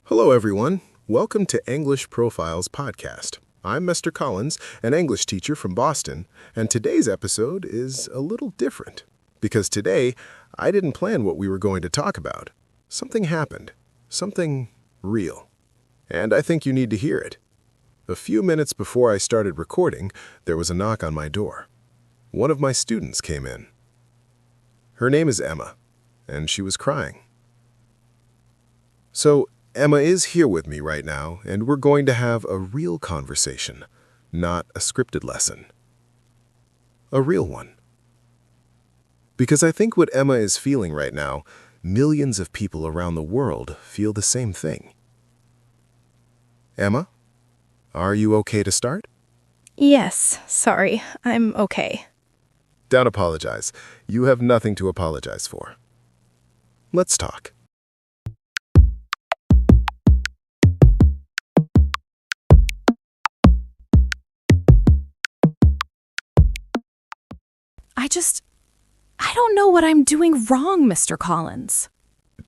Hello, everyone. Welcome to English Profiles Podcast. I'm Mr. Collins, an English teacher from Boston, and today's episode is a little different. Because today, I didn't plan what we were going to talk about. Something happened. Something real. And I think you need to hear it. A few minutes before I started recording, there was a knock on my door. One of my students came in. Her name is Emma, and she was crying. So, Emma is here with me right now, and we're going to have a real conversation, not a scripted lesson. A real one. Because I think what Emma is feeling right now, millions of people around the world feel the same thing. Emma, are you okay to start? Yes, sorry, I'm okay. Don't apologize. You have nothing to apologize for. Let's talk. I don't know what I'm doing wrong, Mr. Collins.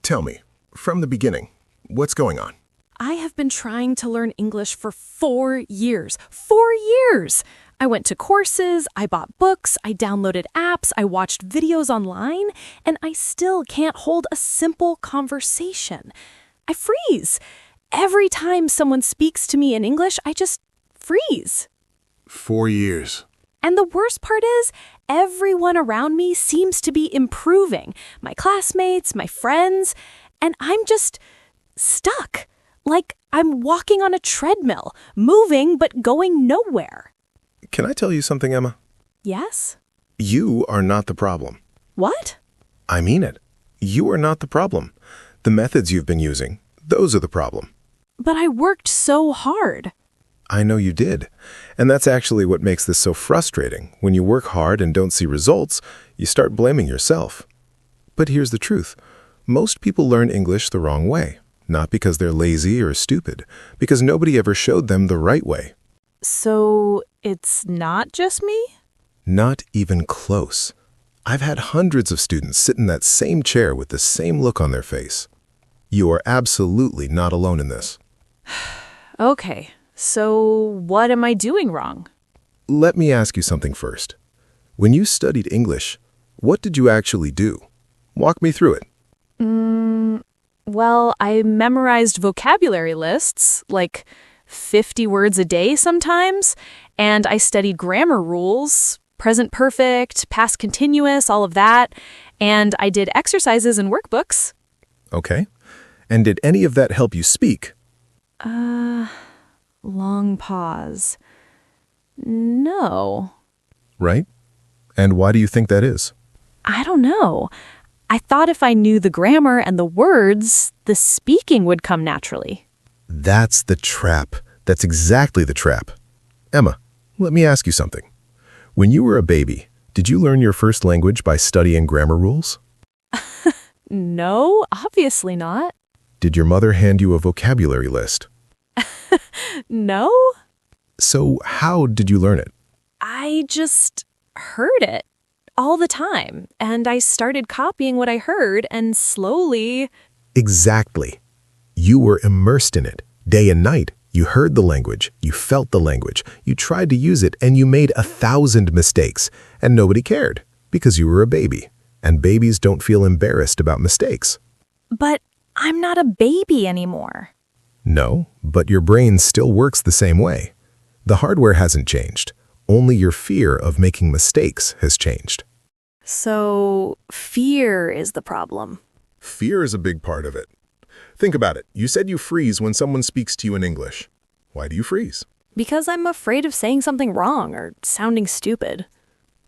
Tell me, from the beginning, what's going on? I have been trying to learn English for 4 years. 4 years! I went to courses, I bought books, I downloaded apps, I watched videos online, and I still can't hold a simple conversation. I freeze. Every time someone speaks to me in English, I just freeze. 4 years. And the worst part is, everyone around me seems to be improving. My classmates, my friends, and I'm just stuck. Like I'm walking on a treadmill, moving but going nowhere. Can I tell you something, Emma? Yes? You are not the problem. What? I mean it. You are not the problem. The methods you've been using, those are the problem. But I worked so hard. I know you did. And that's actually what makes this so frustrating. When you work hard and don't see results, you start blaming yourself. But here's the truth. Most people learn English the wrong way. Not because they're lazy or stupid, because nobody ever showed them the right way. So it's not just me? Not even close. I've had hundreds of students sit in that same chair with the same look on their face. You are absolutely not alone in this. Okay, so what am I doing wrong? Let me ask you something first. When you studied English, what did you actually do? Walk me through it. Well, I memorized vocabulary lists, like 50 words a day sometimes, and I studied grammar rules, present perfect, past continuous, all of that, and I did exercises and workbooks. Okay. And did any of that help you speak? Long pause. No. Right? And why do you think that is? I don't know. I thought if I knew the grammar and the words, the speaking would come naturally. That's the trap. That's exactly the trap. Emma, let me ask you something. When you were a baby, did you learn your first language by studying grammar rules? No, obviously not. Did your mother hand you a vocabulary list? No? So how did you learn it? I just heard it all the time, and I started copying what I heard, and slowly... Exactly. You were immersed in it. Day and night, you heard the language, you felt the language, you tried to use it, and you made 1,000 mistakes, and nobody cared, because you were a baby, and babies don't feel embarrassed about mistakes. But I'm not a baby anymore. No, but your brain still works the same way. The hardware hasn't changed. Only your fear of making mistakes has changed. So, fear is the problem. Fear is a big part of it. Think about it. You said you freeze when someone speaks to you in English. Why do you freeze? Because I'm afraid of saying something wrong or sounding stupid.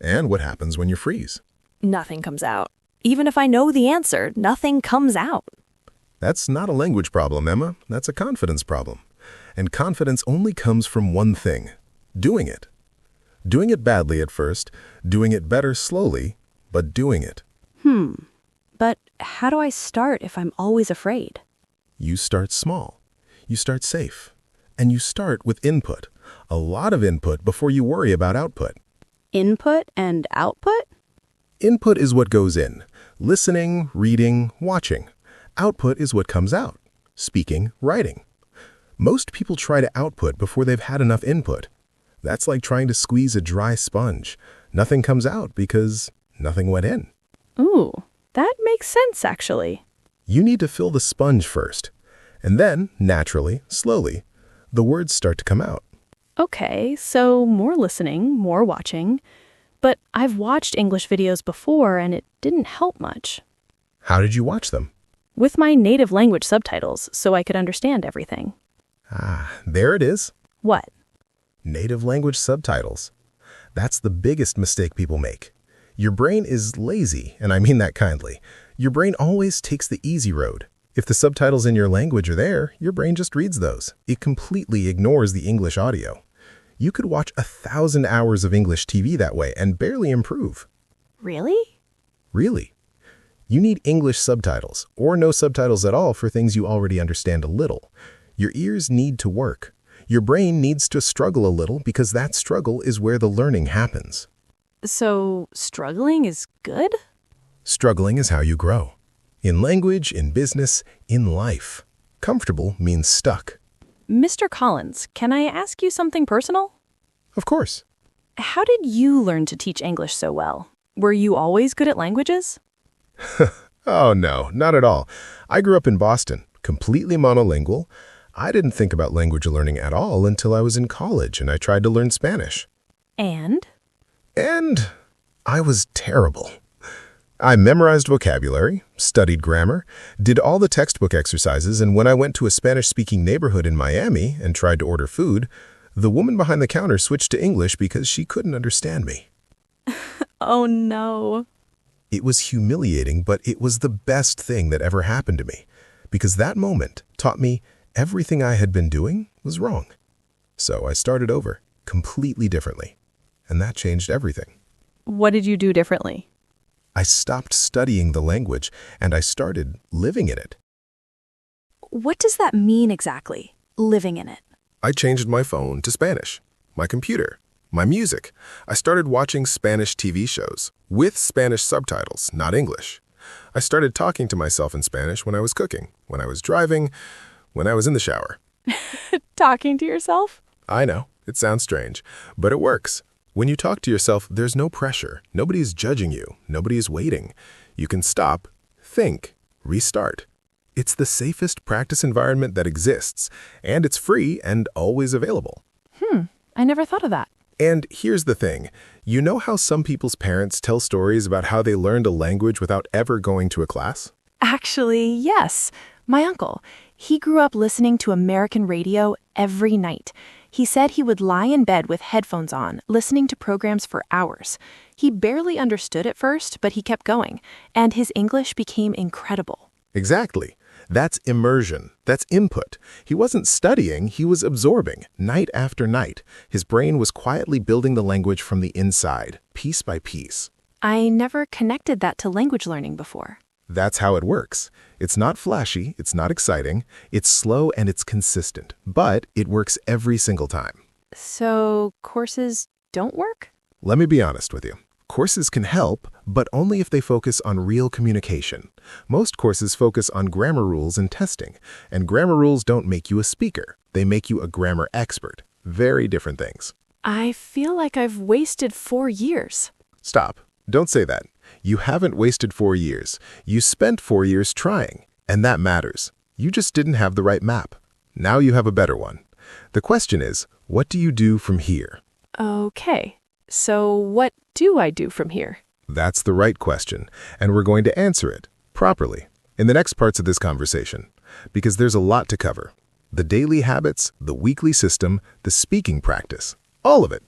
And what happens when you freeze? Nothing comes out. Even if I know the answer, nothing comes out. That's not a language problem, Emma. That's a confidence problem. And confidence only comes from one thing: doing it. Doing it badly at first, doing it better slowly, but doing it. But how do I start if I'm always afraid? You start small. You start safe. And you start with input. A lot of input before you worry about output. Input and output? Input is what goes in. Listening, reading, watching. Output is what comes out. speaking, writing. Most people try to output before they've had enough input. That's like trying to squeeze a dry sponge. Nothing comes out because nothing went in. Ooh, that makes sense, actually. You need to fill the sponge first. And then, naturally, slowly, the words start to come out. Okay, so more listening, more watching. But I've watched English videos before and it didn't help much. How did you watch them? With my native language subtitles, so I could understand everything. There it is. What? Native language subtitles. That's the biggest mistake people make. Your brain is lazy, and I mean that kindly. Your brain always takes the easy road. If the subtitles in your language are there, your brain just reads those. It completely ignores the English audio. You could watch 1,000 hours of English TV that way and barely improve. Really? Really. You need English subtitles, or no subtitles at all for things you already understand a little. Your ears need to work. Your brain needs to struggle a little because that struggle is where the learning happens. So, struggling is good? Struggling is how you grow. In language, in business, in life. Comfortable means stuck. Mr. Collins, can I ask you something personal? Of course. How did you learn to teach English so well? Were you always good at languages? Oh no, not at all. I grew up in Boston, completely monolingual. I didn't think about language learning at all until I was in college and I tried to learn Spanish. And I was terrible. I memorized vocabulary, studied grammar, did all the textbook exercises, and when I went to a Spanish-speaking neighborhood in Miami and tried to order food, the woman behind the counter switched to English because she couldn't understand me. Oh no. It was humiliating, but it was the best thing that ever happened to me, because that moment taught me everything I had been doing was wrong. So I started over, completely differently, and that changed everything. What did you do differently? I stopped studying the language, and I started living in it. What does that mean exactly, living in it? I changed my phone to Spanish, my computer, my music. I started watching Spanish TV shows with Spanish subtitles, not English. I started talking to myself in Spanish when I was cooking, when I was driving, when I was in the shower. Talking to yourself? I know, it sounds strange, but it works. When you talk to yourself, there's no pressure. Nobody is judging you. Nobody is waiting. You can stop, think, restart. It's the safest practice environment that exists, and it's free and always available. I never thought of that. And here's the thing. You know how some people's parents tell stories about how they learned a language without ever going to a class? Actually, yes. My uncle, he grew up listening to American radio every night. He said he would lie in bed with headphones on, listening to programs for hours. He barely understood at first, but he kept going, and his English became incredible. Exactly. That's immersion. That's input. He wasn't studying, he was absorbing, night after night. His brain was quietly building the language from the inside, piece by piece. I never connected that to language learning before. That's how it works. It's not flashy, it's not exciting, it's slow and it's consistent, but it works every single time. So, courses don't work? Let me be honest with you. Courses can help, but only if they focus on real communication. Most courses focus on grammar rules and testing, and grammar rules don't make you a speaker. They make you a grammar expert. Very different things. I feel like I've wasted 4 years. Stop. Don't say that. You haven't wasted 4 years. You spent 4 years trying, and that matters. You just didn't have the right map. Now you have a better one. The question is, what do you do from here? Okay, so what do I do from here? That's the right question, and we're going to answer it properly in the next parts of this conversation, because there's a lot to cover. The daily habits, the weekly system, the speaking practice, all of it.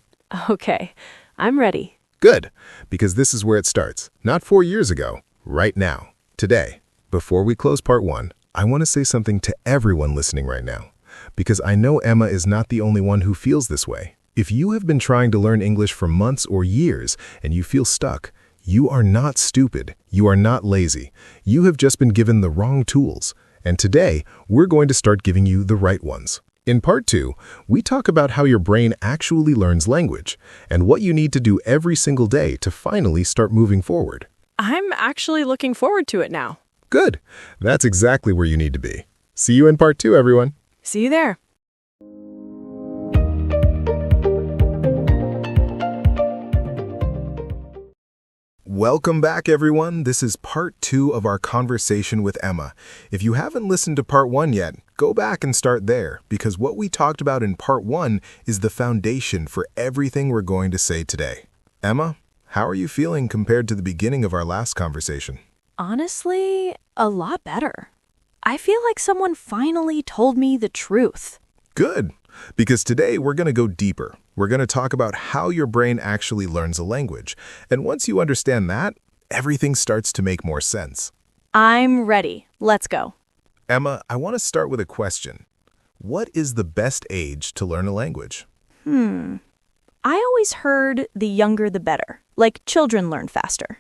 Okay, I'm ready. Good, because this is where it starts. Not 4 years ago, right now, today. Before we close part 1, I want to say something to everyone listening right now, because I know Emma is not the only one who feels this way. If you have been trying to learn English for months or years and you feel stuck, you are not stupid. You are not lazy. You have just been given the wrong tools. And today, we're going to start giving you the right ones. In part 2, we talk about how your brain actually learns language and what you need to do every single day to finally start moving forward. I'm actually looking forward to it now. Good. That's exactly where you need to be. See you in part 2, everyone. See you there. Welcome back, everyone. This is part 2 of our conversation with Emma. If you haven't listened to part 1 yet, go back and start there, because what we talked about in part 1 is the foundation for everything we're going to say today. Emma, how are you feeling compared to the beginning of our last conversation? Honestly, a lot better. I feel like someone finally told me the truth. Good, because today we're going to go deeper. We're going to talk about how your brain actually learns a language. And once you understand that, everything starts to make more sense. I'm ready. Let's go. Emma, I want to start with a question. What is the best age to learn a language? I always heard the younger the better, like children learn faster.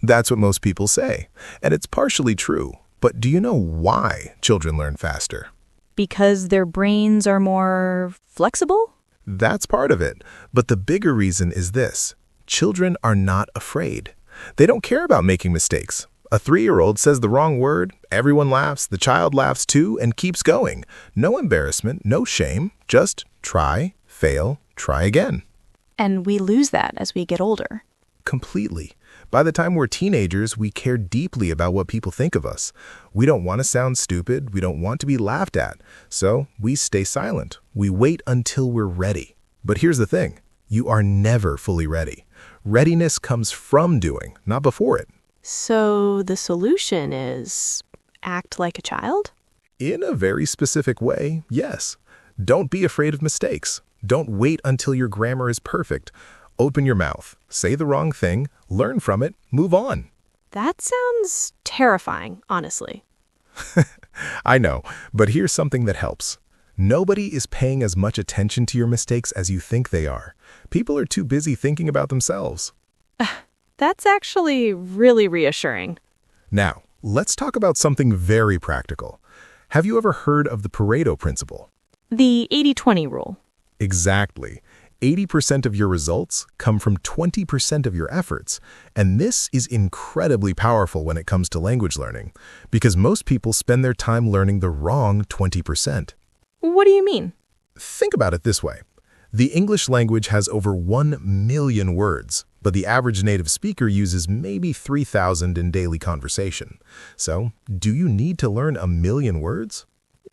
That's what most people say, and it's partially true. But do you know why children learn faster? Because their brains are more flexible? That's part of it. But the bigger reason is this. Children are not afraid. They don't care about making mistakes. A 3-year-old says the wrong word, everyone laughs, the child laughs too, and keeps going. No embarrassment, no shame, just try, fail, try again. And we lose that as we get older. Completely. By the time we're teenagers, we care deeply about what people think of us. We don't want to sound stupid. We don't want to be laughed at. So we stay silent. We wait until we're ready. But here's the thing. You are never fully ready. Readiness comes from doing, not before it. So the solution is act like a child? In a very specific way, yes. Don't be afraid of mistakes. Don't wait until your grammar is perfect. Open your mouth, say the wrong thing, learn from it, move on. That sounds terrifying, honestly. I know, but here's something that helps. Nobody is paying as much attention to your mistakes as you think they are. People are too busy thinking about themselves. That's actually really reassuring. Now, let's talk about something very practical. Have you ever heard of the Pareto principle? The 80-20 rule. Exactly. 80% of your results come from 20% of your efforts. And this is incredibly powerful when it comes to language learning, because most people spend their time learning the wrong 20%. What do you mean? Think about it this way. The English language has over 1 million words, but the average native speaker uses maybe 3,000 in daily conversation. So, do you need to learn 1 million words?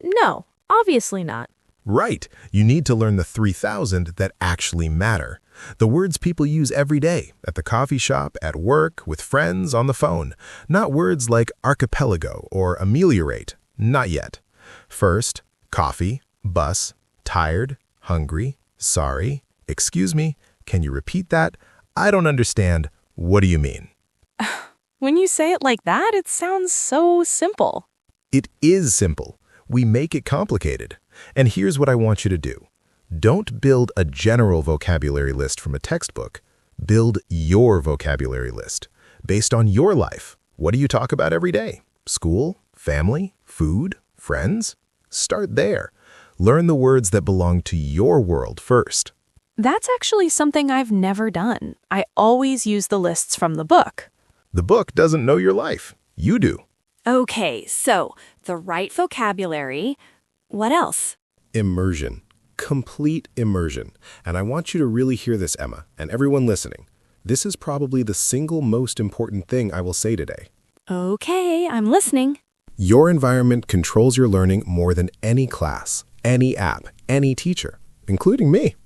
No, obviously not. Right. You need to learn the 3,000 that actually matter. The words people use every day, at the coffee shop, at work, with friends, on the phone. Not words like archipelago or ameliorate. Not yet. First, coffee, bus, tired, hungry, sorry, excuse me, can you repeat that? I don't understand. What do you mean? When you say it like that, it sounds so simple. It is simple. We make it complicated. And here's what I want you to do. Don't build a general vocabulary list from a textbook. Build your vocabulary list. Based on your life. What do you talk about every day? School? Family? Food? Friends? Start there. Learn the words that belong to your world first. That's actually something I've never done. I always use the lists from the book. The book doesn't know your life. You do. Okay, so the right vocabulary. What else? Immersion. Complete immersion. And I want you to really hear this, Emma, and everyone listening. This is probably the single most important thing I will say today. Okay, I'm listening. Your environment controls your learning more than any class, any app, any teacher, including me.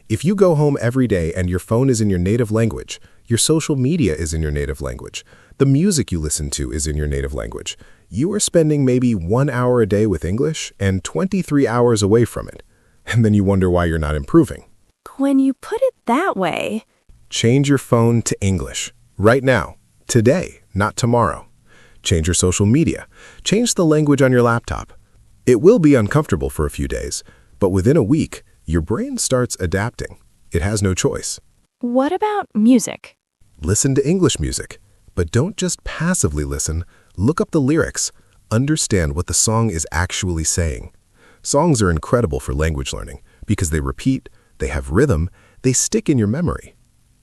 If you go home every day and your phone is in your native language, your social media is in your native language, the music you listen to is in your native language, you are spending maybe 1 hour a day with English and 23 hours away from it. And then you wonder why you're not improving. When you put it that way... Change your phone to English. Right now. Today, not tomorrow. Change your social media. Change the language on your laptop. It will be uncomfortable for a few days, but within a week, your brain starts adapting. It has no choice. What about music? Listen to English music, but don't just passively listen. Look up the lyrics. Understand what the song is actually saying. Songs are incredible for language learning because they repeat, they have rhythm, they stick in your memory.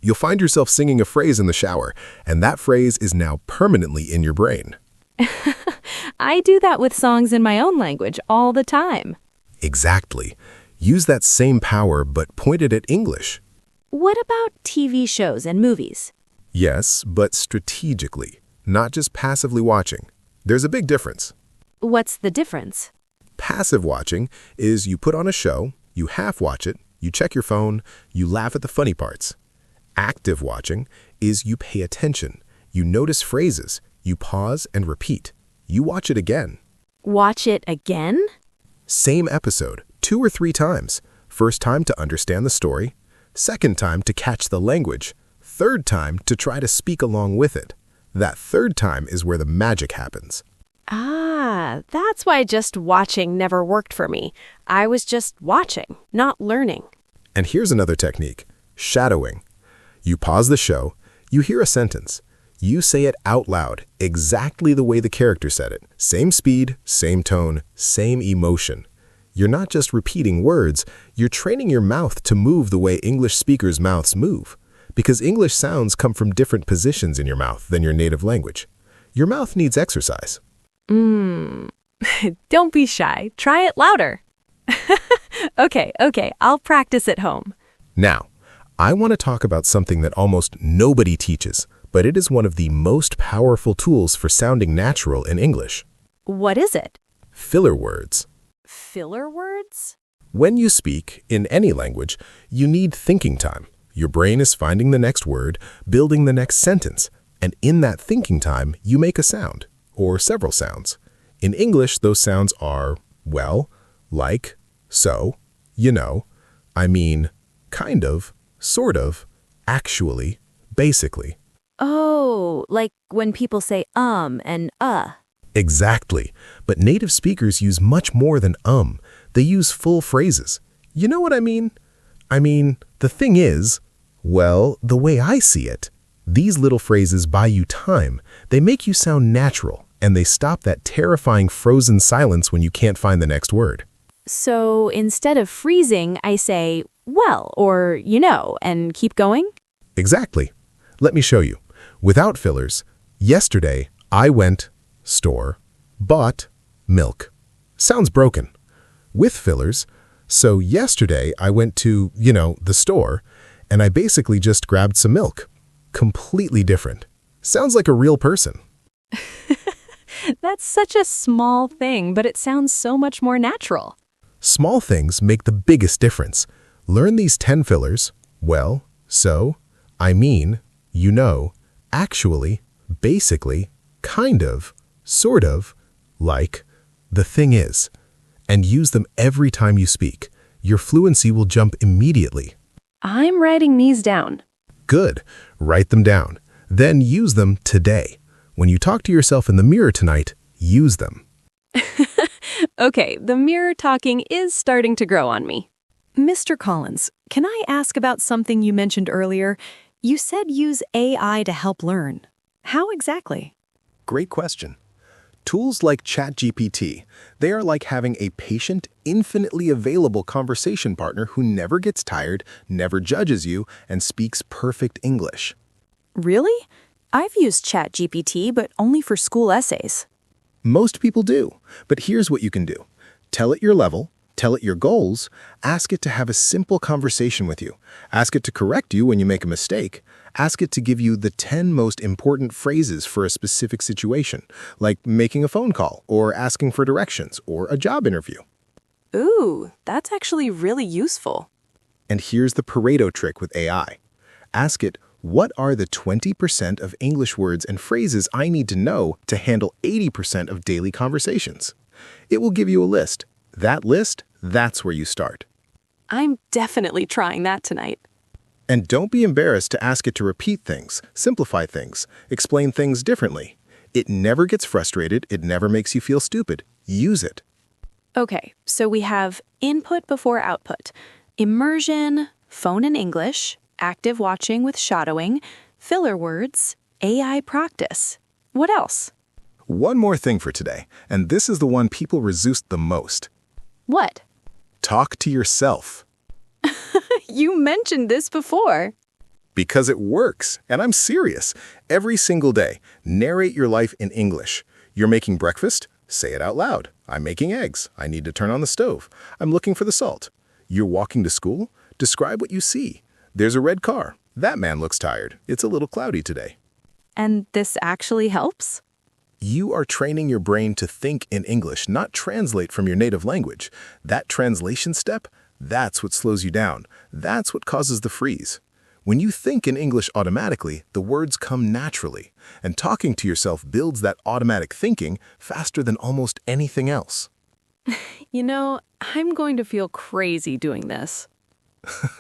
You'll find yourself singing a phrase in the shower, and that phrase is now permanently in your brain. I do that with songs in my own language all the time. Exactly. Use that same power, but point it at English. What about TV shows and movies? Yes, but strategically, not just passively watching. There's a big difference. What's the difference? Passive watching is you put on a show, you half watch it, you check your phone, you laugh at the funny parts. Active watching is you pay attention, you notice phrases, you pause and repeat. You watch it again. Watch it again? Same episode, 2 or 3 times. First time to understand the story, second time to catch the language, third time to try to speak along with it. That third time is where the magic happens. Ah, that's why just watching never worked for me. I was just watching, not learning. And here's another technique, shadowing. You pause the show, you hear a sentence. You say it out loud, exactly the way the character said it. Same speed, same tone, same emotion. You're not just repeating words, you're training your mouth to move the way English speakers' mouths move. Because English sounds come from different positions in your mouth than your native language. Your mouth needs exercise. Don't be shy. Try it louder. Okay, I'll practice at home. Now, I want to talk about something that almost nobody teaches, but it is one of the most powerful tools for sounding natural in English. What is it? Filler words. Filler words? When you speak, in any language, you need thinking time. Your brain is finding the next word, building the next sentence, and in that thinking time, you make a sound, or several sounds. In English, those sounds are, well, like, so, you know, I mean, kind of, sort of, actually, basically. Oh, like when people say and Exactly. But native speakers use much more than They use full phrases. You know what I mean? The thing is, well, the way I see it, these little phrases buy you time. They make you sound natural, and they stop that terrifying frozen silence when you can't find the next word. So instead of freezing, I say, well, or you know, and keep going? Exactly. Let me show you. Without fillers, yesterday I went, store, bought, milk. Sounds broken. With fillers, so yesterday I went to, the store, and I basically just grabbed some milk. Completely different. Sounds like a real person. That's such a small thing, but it sounds so much more natural. Small things make the biggest difference. Learn these 10 fillers, well, so, I mean, you know, actually, basically, kind of, sort of, like, the thing is, and use them every time you speak. Your fluency will jump immediately. I'm writing these down. Good. Write them down. Then use them today. When you talk to yourself in the mirror tonight, use them. Okay, the mirror talking is starting to grow on me. Mr. Collins, can I ask about something you mentioned earlier? You said use AI to help learn. How exactly? Great question. Tools like ChatGPT, they are like having a patient, infinitely available conversation partner who never gets tired, never judges you, and speaks perfect English. Really? I've used ChatGPT, but only for school essays. Most people do, but here's what you can do. Tell it your level, tell it your goals, ask it to have a simple conversation with you, ask it to correct you when you make a mistake, ask it to give you the 10 most important phrases for a specific situation, like making a phone call or asking for directions or a job interview. Ooh, that's actually really useful. And here's the Pareto trick with AI. Ask it, what are the 20% of English words and phrases I need to know to handle 80% of daily conversations? It will give you a list. That list, that's where you start. I'm definitely trying that tonight. And don't be embarrassed to ask it to repeat things, simplify things, explain things differently. It never gets frustrated. It never makes you feel stupid. Use it. Okay, so we have input before output, immersion, phone in English, active watching with shadowing, filler words, AI practice. What else? One more thing for today, and this is the one people resist the most. What? Talk to yourself. You mentioned this before. Because it works, and I'm serious. Every single day, narrate your life in English. You're making breakfast? Say it out loud. I'm making eggs. I need to turn on the stove. I'm looking for the salt. You're walking to school? Describe what you see. There's a red car. That man looks tired. It's a little cloudy today. And this actually helps? You are training your brain to think in English, not translate from your native language. That translation step, that's what slows you down. That's what causes the freeze. When you think in English automatically, the words come naturally, and talking to yourself builds that automatic thinking faster than almost anything else. You know, I'm going to feel crazy doing this.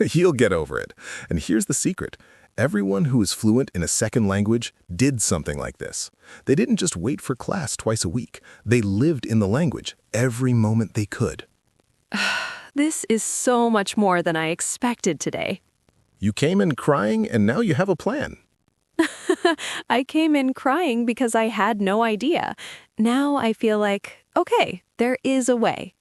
You'll get over it. And here's the secret. Everyone who is fluent in a second language did something like this. They didn't just wait for class twice a week. They lived in the language every moment they could. This is so much more than I expected today. You came in crying, and now you have a plan. I came in crying because I had no idea. Now I feel like, okay, there is a way.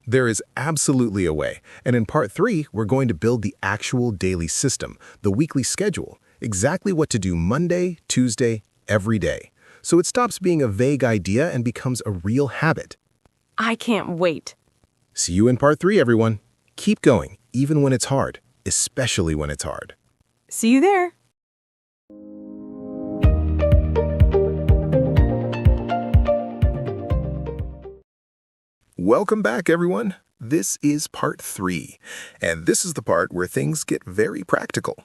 There is absolutely a way, and in part 3, we're going to build the actual daily system, the weekly schedule, exactly what to do Monday, Tuesday, every day. So it stops being a vague idea and becomes a real habit. I can't wait. See you in part 3, everyone. Keep going, even when it's hard, especially when it's hard. See you there. Welcome back, everyone. This is part 3, and this is the part where things get very practical.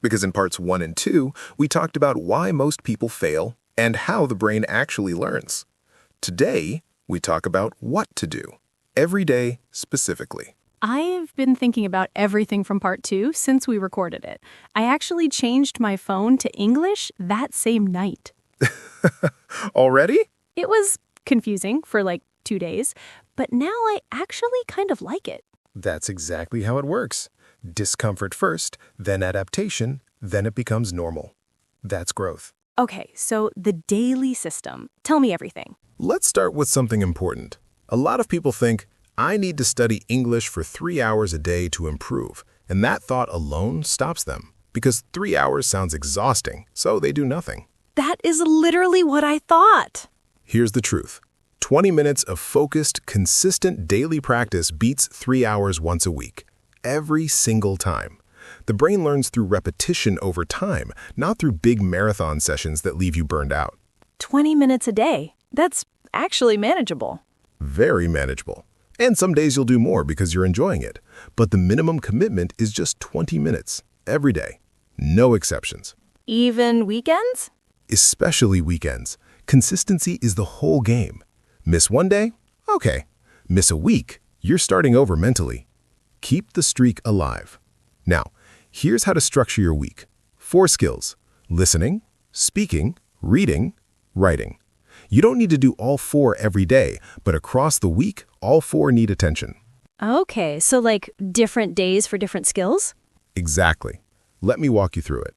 Because in parts 1 and 2, we talked about why most people fail and how the brain actually learns. Today, we talk about what to do, every day specifically. I've been thinking about everything from part 2 since we recorded it. I actually changed my phone to English that same night. Already? It was confusing for like 2 days, but now I actually kind of like it. That's exactly how it works. Discomfort first, then adaptation, then it becomes normal. That's growth. Okay, so the daily system. Tell me everything. Let's start with something important. A lot of people think, I need to study English for 3 hours a day to improve, and that thought alone stops them, because 3 hours sounds exhausting, so they do nothing. That is literally what I thought. Here's the truth. 20 minutes of focused, consistent daily practice beats 3 hours once a week, every single time. The brain learns through repetition over time, not through big marathon sessions that leave you burned out. 20 minutes a day. That's actually manageable. Very manageable. And some days you'll do more because you're enjoying it. But the minimum commitment is just 20 minutes, every day. No exceptions. Even weekends? Especially weekends. Consistency is the whole game. Miss one day? Okay. Miss a week? You're starting over mentally. Keep the streak alive. Now, here's how to structure your week. 4 skills: listening, speaking, reading, writing. You don't need to do all 4 every day, but across the week, all 4 need attention. Okay, so like different days for different skills? Exactly. Let me walk you through it.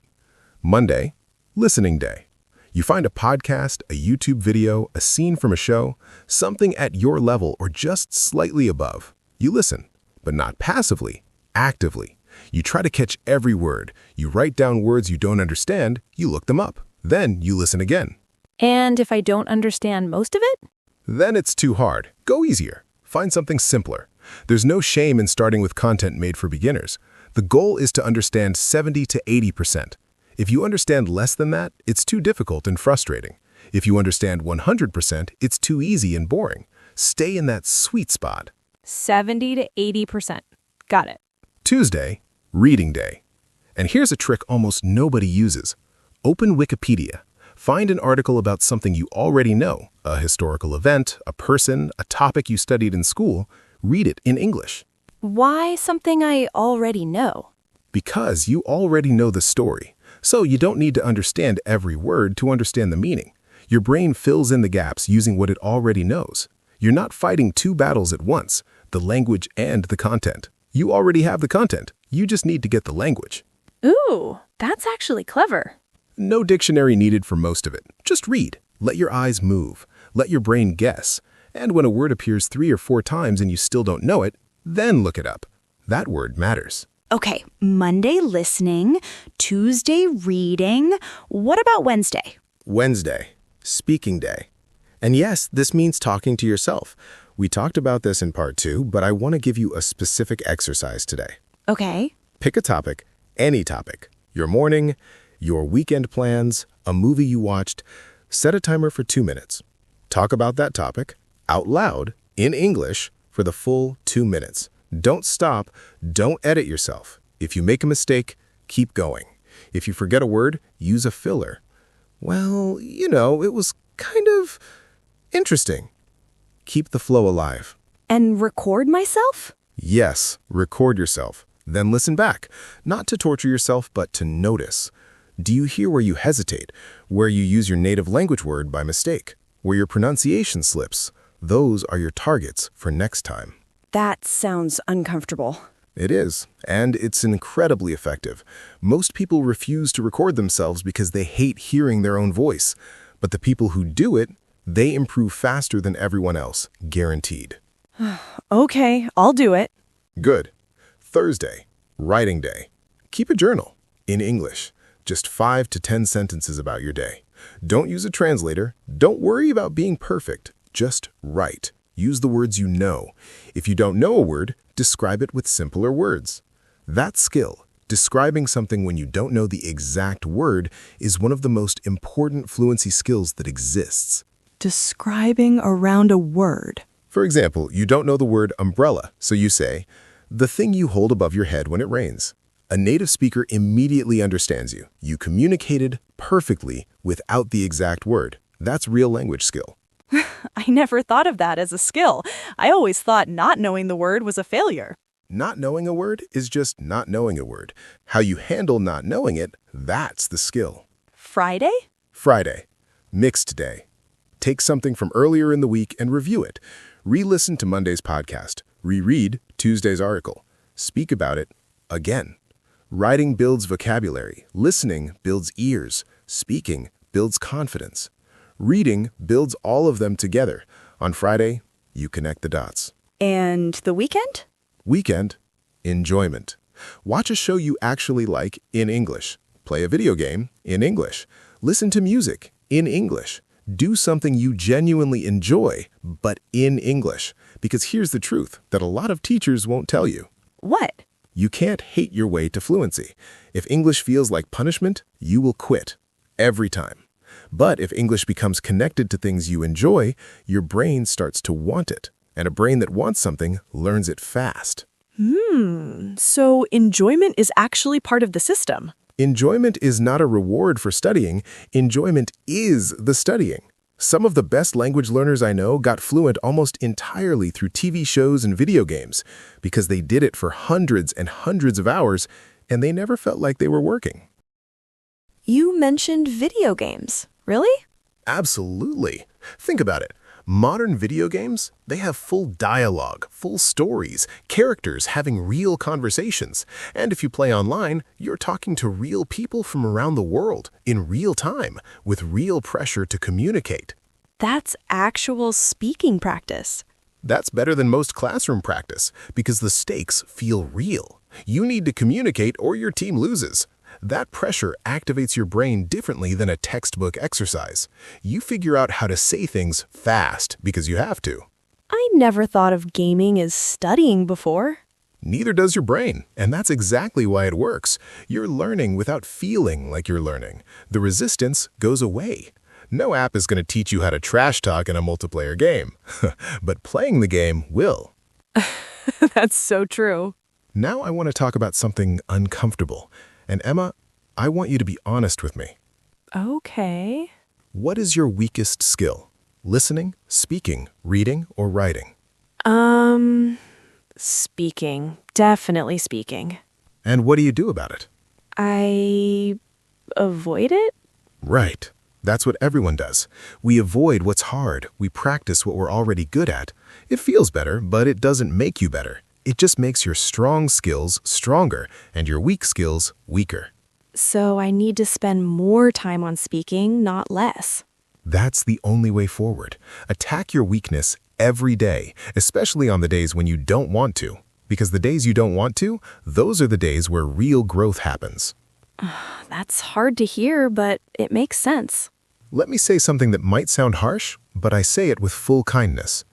Monday, listening day. You find a podcast, a YouTube video, a scene from a show, something at your level or just slightly above. You listen, but not passively, actively. You try to catch every word. You write down words you don't understand, you look them up. Then you listen again. And if I don't understand most of it? Then it's too hard. Go easier. Find something simpler. There's no shame in starting with content made for beginners. The goal is to understand 70 to 80%. If you understand less than that, it's too difficult and frustrating. If you understand 100%, it's too easy and boring. Stay in that sweet spot. 70 to 80%. Got it. Tuesday, reading day. And here's a trick almost nobody uses. Open Wikipedia. Find an article about something you already know, a historical event, a person, a topic you studied in school. Read it in English. Why something I already know? Because you already know the story. So you don't need to understand every word to understand the meaning. Your brain fills in the gaps using what it already knows. You're not fighting 2 battles at once, the language and the content. You already have the content. You just need to get the language. Ooh, that's actually clever. No dictionary needed for most of it. Just read. Let your eyes move. Let your brain guess. And when a word appears 3 or 4 times and you still don't know it, then look it up. That word matters. Okay, Monday listening, Tuesday reading. What about Wednesday? Wednesday, speaking day. And yes, this means talking to yourself. We talked about this in part 2, but I want to give you a specific exercise today. Okay. Pick a topic, any topic. Your morning, your weekend plans, a movie you watched. Set a timer for 2 minutes. Talk about that topic out loud in English for the full 2 minutes. Don't stop. Don't edit yourself. If you make a mistake, keep going. If you forget a word, use a filler. Well, it was kind of interesting. Keep the flow alive. And record myself? Yes, record yourself. Then listen back. Not to torture yourself, but to notice. Do you hear where you hesitate? Where you use your native language word by mistake? Where your pronunciation slips? Those are your targets for next time. That sounds uncomfortable. It is, and it's incredibly effective. Most people refuse to record themselves because they hate hearing their own voice. But the people who do it, they improve faster than everyone else, guaranteed. Okay, I'll do it. Good. Thursday, writing day. Keep a journal, in English. Just 5 to 10 sentences about your day. Don't use a translator. Don't worry about being perfect. Just write. Use the words you know. If you don't know a word, describe it with simpler words. That skill, describing something when you don't know the exact word, is one of the most important fluency skills that exists. Describing around a word. For example, you don't know the word umbrella, so you say, the thing you hold above your head when it rains. A native speaker immediately understands you. You communicated perfectly without the exact word. That's real language skill. I never thought of that as a skill. I always thought not knowing the word was a failure. Not knowing a word is just not knowing a word. How you handle not knowing it, that's the skill. Friday? Friday, mixed day. Take something from earlier in the week and review it. Re-listen to Monday's podcast. Reread Tuesday's article. Speak about it again. Writing builds vocabulary. Listening builds ears. Speaking builds confidence. Reading builds all of them together. On Friday, you connect the dots. And the weekend? Weekend, enjoyment. Watch a show you actually like in English. Play a video game in English. Listen to music in English. Do something you genuinely enjoy, but in English. Because here's the truth that a lot of teachers won't tell you. What? You can't hate your way to fluency. If English feels like punishment, you will quit. Every time. But if English becomes connected to things you enjoy, your brain starts to want it. And a brain that wants something learns it fast. So enjoyment is actually part of the system. Enjoyment is not a reward for studying. Enjoyment is the studying. Some of the best language learners I know got fluent almost entirely through TV shows and video games because they did it for hundreds and hundreds of hours and they never felt like they were working. You mentioned video games. Really? Absolutely. Think about it. Modern video games, they have full dialogue, full stories, characters having real conversations. And if you play online, you're talking to real people from around the world in real time with real pressure to communicate. That's actual speaking practice. That's better than most classroom practice because the stakes feel real. You need to communicate or your team loses. That pressure activates your brain differently than a textbook exercise. You figure out how to say things fast because you have to. I never thought of gaming as studying before. Neither does your brain, and that's exactly why it works. You're learning without feeling like you're learning. The resistance goes away. No app is going to teach you how to trash talk in a multiplayer game, but playing the game will. That's so true. Now I want to talk about something uncomfortable. And Emma, I want you to be honest with me. Okay. What is your weakest skill? Listening, speaking, reading, or writing? Speaking. Definitely speaking. And what do you do about it? I avoid it? Right. That's what everyone does. We avoid what's hard. We practice what we're already good at. It feels better, but it doesn't make you better. It just makes your strong skills stronger and your weak skills weaker. So I need to spend more time on speaking, not less. That's the only way forward. Attack your weakness every day, especially on the days when you don't want to. Because the days you don't want to, those are the days where real growth happens. That's hard to hear, but it makes sense. Let me say something that might sound harsh, but I say it with full kindness.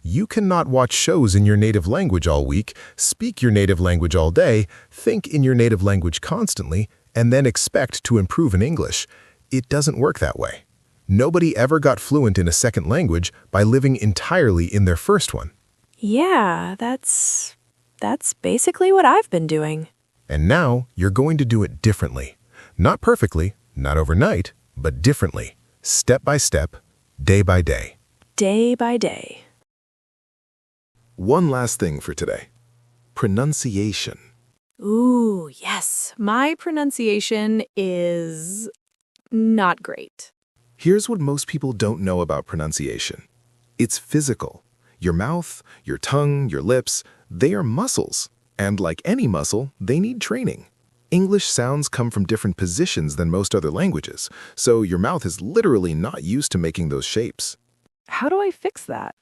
You cannot watch shows in your native language all week, speak your native language all day, think in your native language constantly, and then expect to improve in English. It doesn't work that way. Nobody ever got fluent in a second language by living entirely in their first one. Yeah, that's basically what I've been doing. And now you're going to do it differently. Not perfectly, not overnight, but differently. Step by step, day by day. Day by day. One last thing for today. Pronunciation. Ooh, yes. My pronunciation is not great. Here's what most people don't know about pronunciation. It's physical. Your mouth, your tongue, your lips, they are muscles. And like any muscle, they need training. English sounds come from different positions than most other languages, so your mouth is literally not used to making those shapes. How do I fix that?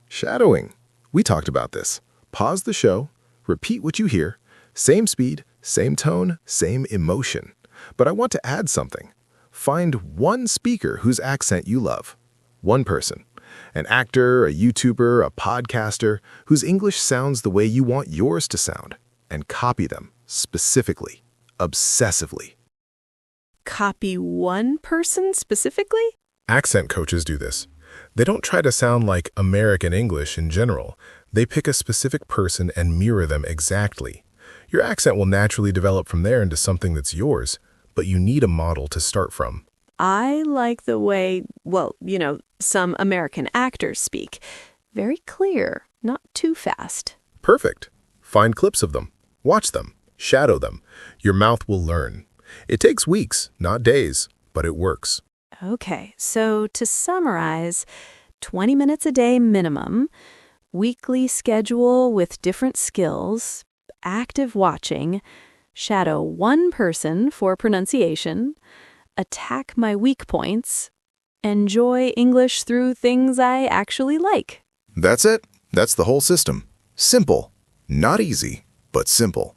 Shadowing. We talked about this. Pause the show, repeat what you hear, same speed, same tone, same emotion. But I want to add something. Find one speaker whose accent you love. One person. An actor, a YouTuber, a podcaster, whose English sounds the way you want yours to sound. And copy them, specifically, obsessively. Copy one person specifically? Accent coaches do this. They don't try to sound like American English in general. They pick a specific person and mirror them exactly. Your accent will naturally develop from there into something that's yours, but you need a model to start from. I like the way, some American actors speak. Very clear, not too fast. Perfect. Find clips of them. Watch them. Shadow them. Your mouth will learn. It takes weeks, not days, but it works. Okay, so to summarize, 20 minutes a day minimum, weekly schedule with different skills, active watching, shadow one person for pronunciation, attack my weak points, enjoy English through things I actually like. That's it. That's the whole system. Simple. Not easy, but simple.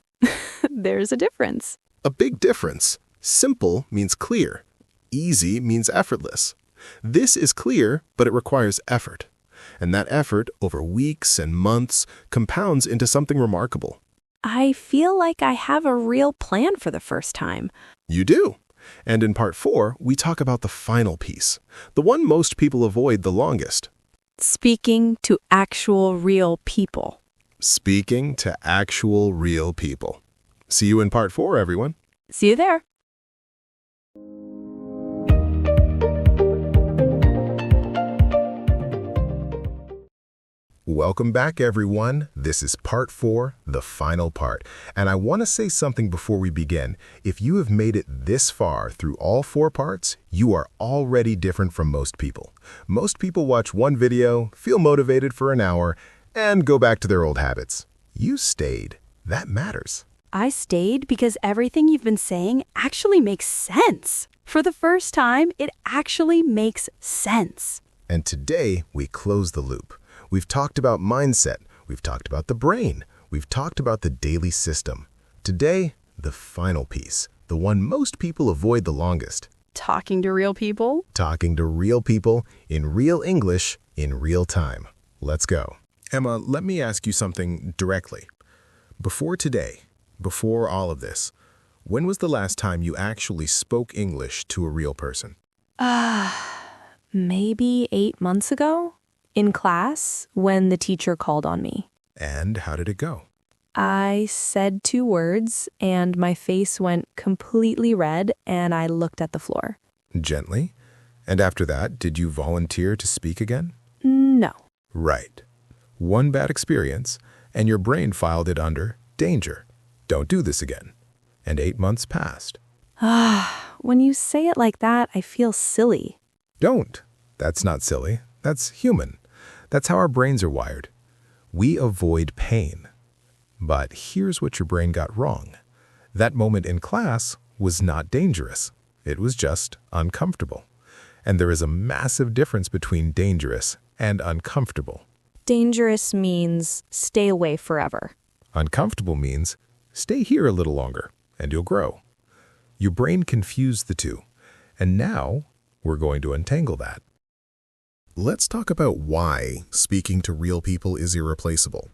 There's a difference. A big difference. Simple means clear. Easy means effortless. This is clear, but it requires effort. And that effort, over weeks and months, compounds into something remarkable. I feel like I have a real plan for the first time. You do. And in part 4, we talk about the final piece, the one most people avoid the longest. Speaking to actual real people. Speaking to actual real people. See you in part 4, everyone. See you there. Welcome back, everyone. This is part 4, the final part. And I want to say something before we begin. If you have made it this far through all 4 parts, you are already different from most people. Most people watch one video, feel motivated for an hour, and go back to their old habits. You stayed. That matters. I stayed because everything you've been saying actually makes sense. For the first time, it actually makes sense. And today, we close the loop. We've talked about mindset, we've talked about the brain, we've talked about the daily system. Today, the final piece, the one most people avoid the longest. Talking to real people? Talking to real people in real English in real time. Let's go. Emma, let me ask you something directly. Before today, before all of this, when was the last time you actually spoke English to a real person? Maybe 8 months ago? In class, when the teacher called on me. And how did it go? I said 2 words, and my face went completely red, and I looked at the floor. Gently? And after that, did you volunteer to speak again? No. Right. One bad experience, and your brain filed it under danger. Don't do this again. And 8 months passed. When you say it like that, I feel silly. Don't. That's not silly. That's human. That's how our brains are wired. We avoid pain. But here's what your brain got wrong. That moment in class was not dangerous. It was just uncomfortable. And there is a massive difference between dangerous and uncomfortable. Dangerous means stay away forever. Uncomfortable means stay here a little longer, and you'll grow. Your brain confused the two. And now, we're going to untangle that. Let's talk about why speaking to real people is irreplaceable.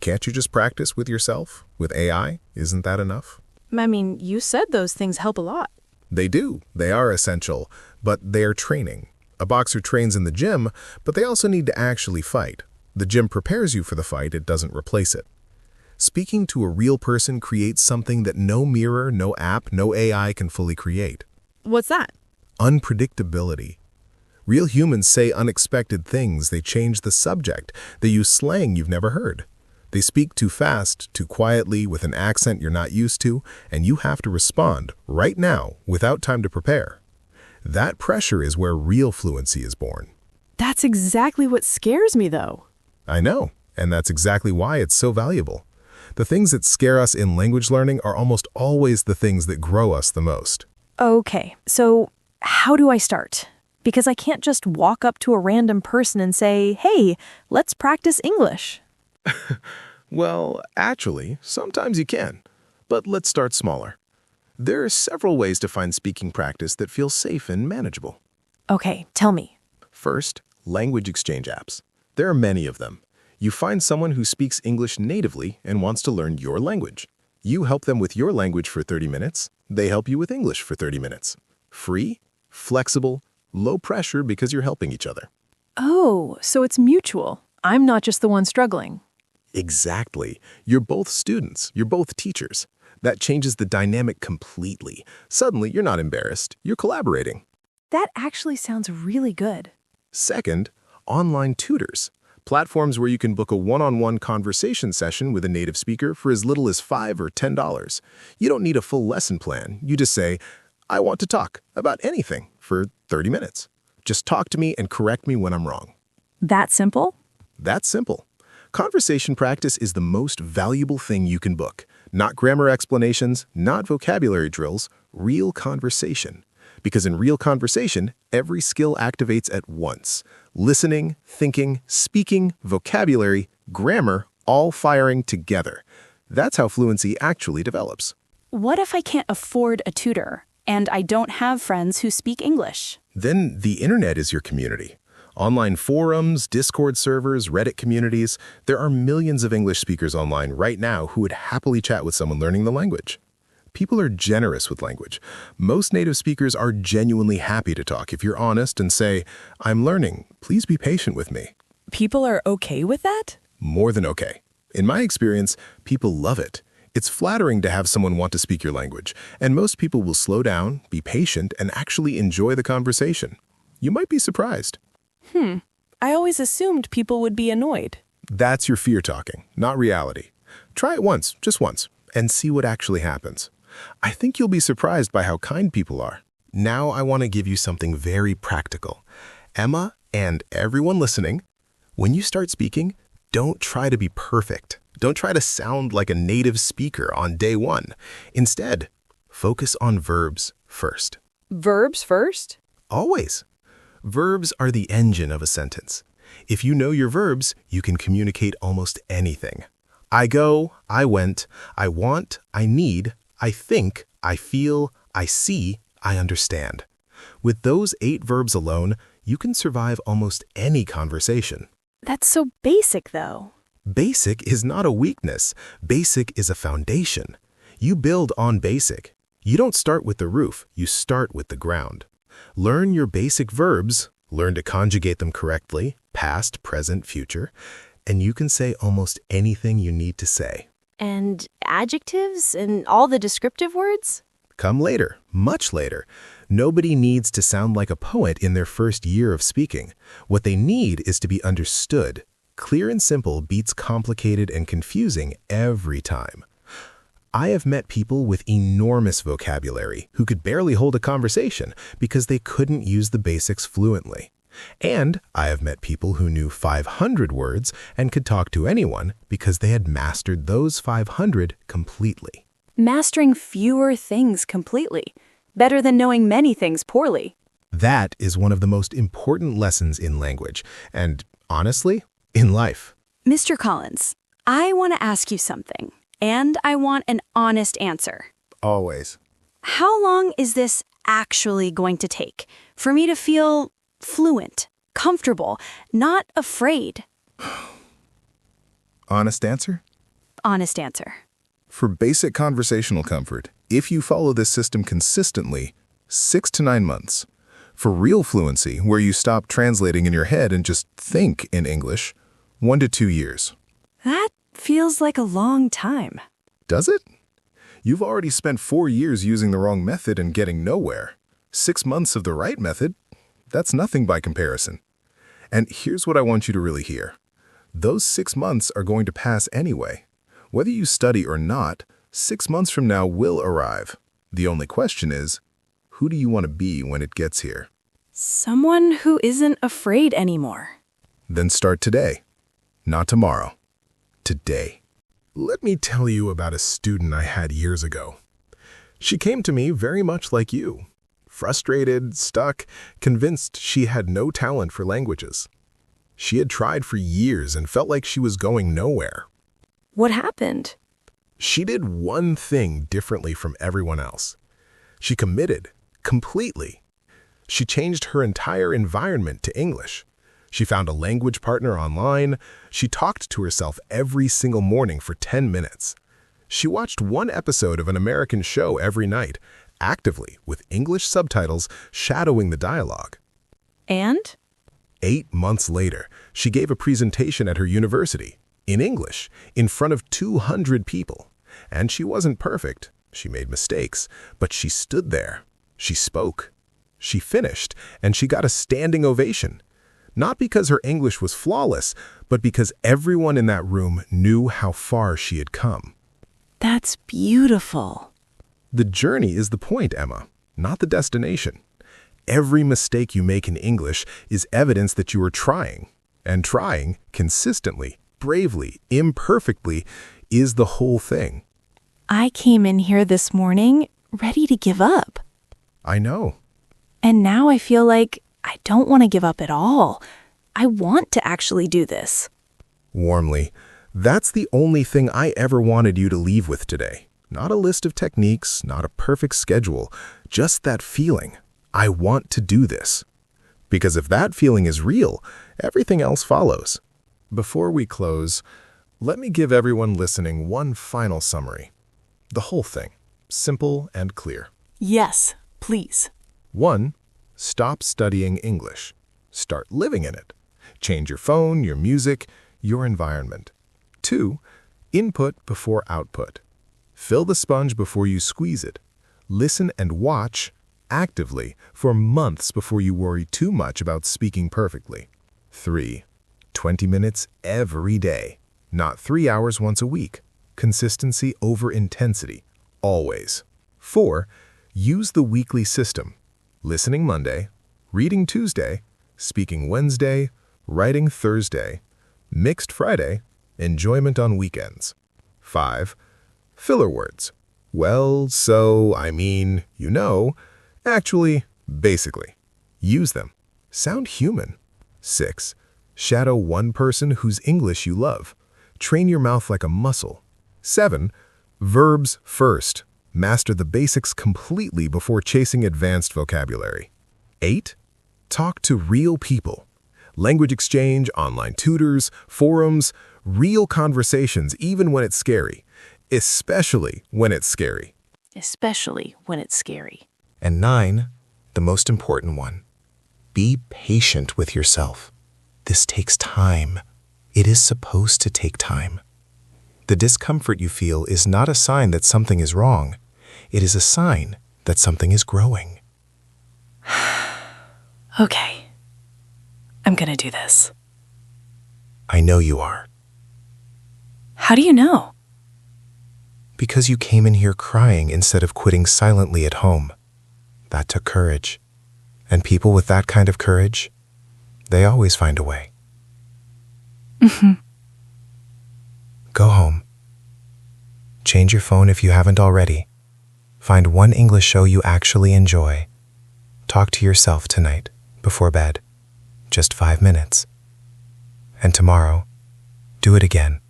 Can't you just practice with yourself? With AI? Isn't that enough? I mean, you said those things help a lot. They do. They are essential, but they're training. A boxer trains in the gym, but they also need to actually fight. The gym prepares you for the fight, it doesn't replace it. Speaking to a real person creates something that no mirror, no app, no AI can fully create. What's that? Unpredictability. Real humans say unexpected things, they change the subject, they use slang you've never heard. They speak too fast, too quietly, with an accent you're not used to, and you have to respond right now without time to prepare. That pressure is where real fluency is born. That's exactly what scares me, though. I know, and that's exactly why it's so valuable. The things that scare us in language learning are almost always the things that grow us the most. Okay, so how do I start? Because I can't just walk up to a random person and say, hey, let's practice English. Well, actually, sometimes you can. But let's start smaller. There are several ways to find speaking practice that feel safe and manageable. Okay, tell me. First, language exchange apps. There are many of them. You find someone who speaks English natively and wants to learn your language. You help them with your language for 30 minutes. They help you with English for 30 minutes. Free, flexible, low pressure because you're helping each other. Oh, so it's mutual. I'm not just the one struggling. Exactly. You're both students. You're both teachers. That changes the dynamic completely. Suddenly, you're not embarrassed. You're collaborating. That actually sounds really good. Second, online tutors. Platforms where you can book a one-on-one conversation session with a native speaker for as little as $5 or $10. You don't need a full lesson plan. You just say, I want to talk about anything for 30 minutes. Just talk to me and correct me when I'm wrong. That simple? That's simple. Conversation practice is the most valuable thing you can book. Not grammar explanations, not vocabulary drills, real conversation. Because in real conversation, every skill activates at once. Listening, thinking, speaking, vocabulary, grammar, all firing together. That's how fluency actually develops. What if I can't afford a tutor and I don't have friends who speak English? Then the internet is your community. Online forums, Discord servers, Reddit communities, there are millions of English speakers online right now who would happily chat with someone learning the language. People are generous with language. Most native speakers are genuinely happy to talk if you're honest and say, I'm learning, please be patient with me. People are okay with that? More than okay. In my experience, people love it. It's flattering to have someone want to speak your language, and most people will slow down, be patient, and actually enjoy the conversation. You might be surprised. I always assumed people would be annoyed. That's your fear talking, not reality. Try it once, just once, and see what actually happens. I think you'll be surprised by how kind people are. Now I want to give you something very practical. Emma and everyone listening, when you start speaking, don't try to be perfect. Don't try to sound like a native speaker on day one. Instead, focus on verbs first. Verbs first? Always. Verbs are the engine of a sentence. If you know your verbs, you can communicate almost anything. I go, I went, I want, I need, I think, I feel, I see, I understand. With those 8 verbs alone, you can survive almost any conversation. That's so basic, though. Basic is not a weakness. Basic is a foundation. You build on basic. You don't start with the roof, you start with the ground. Learn your basic verbs, learn to conjugate them correctly, past, present, future, and you can say almost anything you need to say. And adjectives and all the descriptive words? Come later, much later. Nobody needs to sound like a poet in their first year of speaking. What they need is to be understood. Clear and simple beats complicated and confusing every time. I have met people with enormous vocabulary who could barely hold a conversation because they couldn't use the basics fluently. And I have met people who knew 500 words and could talk to anyone because they had mastered those 500 completely. Mastering fewer things completely. Better than knowing many things poorly. That is one of the most important lessons in language, and honestly, in life. Mr. Collins, I want to ask you something, and I want an honest answer. Always. How long is this actually going to take? For me to feel fluent, comfortable, not afraid. Honest answer? Honest answer. For basic conversational comfort, if you follow this system consistently, 6 to 9 months. For real fluency, where you stop translating in your head and just think in English, 1 to 2 years. That feels like a long time. Does it? You've already spent 4 years using the wrong method and getting nowhere. 6 months of the right method, that's nothing by comparison. And here's what I want you to really hear. Those 6 months are going to pass anyway. Whether you study or not, 6 months from now will arrive. The only question is, who do you want to be when it gets here? Someone who isn't afraid anymore. Then start today. Not tomorrow. Today. Let me tell you about a student I had years ago. She came to me very much like you. Frustrated, stuck, convinced she had no talent for languages. She had tried for years and felt like she was going nowhere. What happened? She did one thing differently from everyone else. She committed, completely. She changed her entire environment to English. She found a language partner online. She talked to herself every single morning for 10 minutes. She watched one episode of an American show every night, actively, with English subtitles shadowing the dialogue. And? 8 months later, she gave a presentation at her university, in English, in front of 200 people. And she wasn't perfect. She made mistakes, but she stood there. She spoke. She finished, and she got a standing ovation. Not because her English was flawless, but because everyone in that room knew how far she had come. That's beautiful. The journey is the point, Emma, not the destination. Every mistake you make in English is evidence that you are trying. And trying, consistently, bravely, imperfectly, is the whole thing. I came in here this morning ready to give up. I know. And now I feel like I don't want to give up at all. I want to actually do this. Warmly, that's the only thing I ever wanted you to leave with today. Not a list of techniques, not a perfect schedule, just that feeling. I want to do this. Because if that feeling is real, everything else follows. Before we close, let me give everyone listening one final summary. The whole thing, simple and clear. Yes, please. 1. Stop studying English. Start living in it. Change your phone, your music, your environment. 2. Input before output. Fill the sponge before you squeeze it. Listen and watch actively for months before you worry too much about speaking perfectly. 3. 20 minutes every day. Not 3 hours once a week. Consistency over intensity. Always. 4. Use the weekly system. Listening Monday, reading Tuesday, speaking Wednesday, writing Thursday, mixed Friday, enjoyment on weekends. 5. Filler words. Well, so, I mean, you know. Actually, basically. Use them. Sound human. 6. Shadow one person whose English you love. Train your mouth like a muscle. 7. Verbs first. Master the basics completely before chasing advanced vocabulary. 8. Talk to real people. Language exchange, online tutors, forums, real conversations even when it's scary. Especially when it's scary. Especially when it's scary. And 9, the most important one. Be patient with yourself. This takes time. It is supposed to take time. The discomfort you feel is not a sign that something is wrong. It is a sign that something is growing. Okay. I'm gonna do this. I know you are. How do you know? Because you came in here crying instead of quitting silently at home. That took courage. And people with that kind of courage, they always find a way. Go home. Change your phone if you haven't already. Find one English show you actually enjoy. Talk to yourself tonight, before bed. Just 5 minutes. And tomorrow, do it again.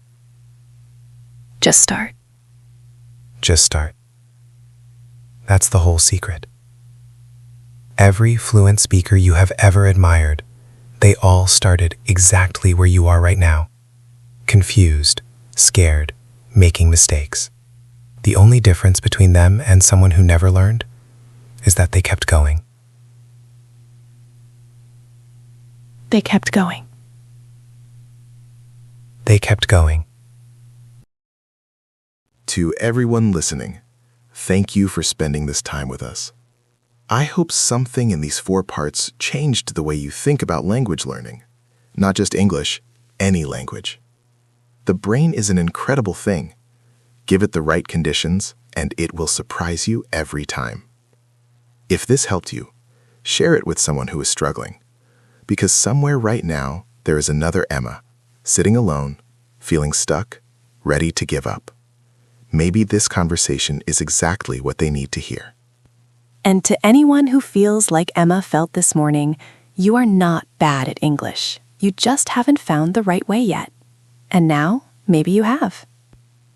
Just start. Just start. That's the whole secret. Every fluent speaker you have ever admired, they all started exactly where you are right now. Confused, scared, making mistakes. The only difference between them and someone who never learned is that they kept going. They kept going. They kept going. To everyone listening, thank you for spending this time with us. I hope something in these 4 parts changed the way you think about language learning. Not just English, any language. The brain is an incredible thing. Give it the right conditions, and it will surprise you every time. If this helped you, share it with someone who is struggling. Because somewhere right now, there is another Emma, sitting alone, feeling stuck, ready to give up. Maybe this conversation is exactly what they need to hear. And to anyone who feels like Emma felt this morning, you are not bad at English. You just haven't found the right way yet. And now, maybe you have.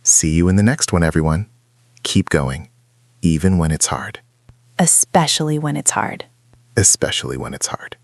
See you in the next one, everyone. Keep going, even when it's hard. Especially when it's hard. Especially when it's hard.